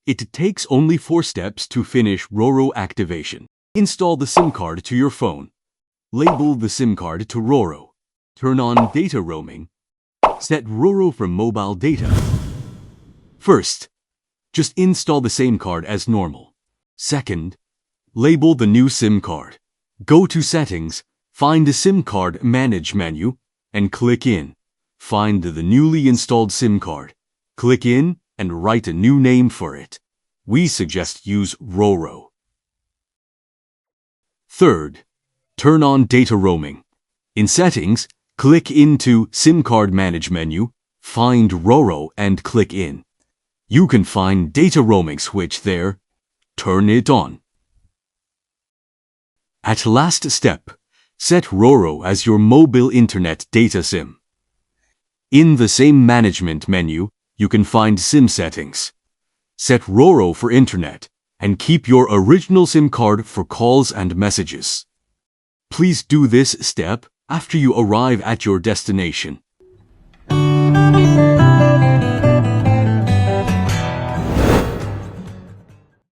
It takes only 4 steps to finish RORO activation. Install the SIM card to your phone. Label the SIM card to RORO. Turn on data roaming. Set RORO for mobile data. First, just install the same card as normal. Second, label the new SIM card. Go to Settings, find the SIM card Manage menu, and click in. Find the newly installed SIM card. Click in and write a new name for it. We suggest use RORO. Third, turn on data roaming. In Settings, click into SIM card Manage menu, find RORO and click in. You can find data roaming switch there. Turn it on. At last step, set RORO as your mobile internet data SIM. In the same management menu, you can find SIM settings. Set RORO for internet and keep your original SIM card for calls and messages. Please do this step after you arrive at your destination.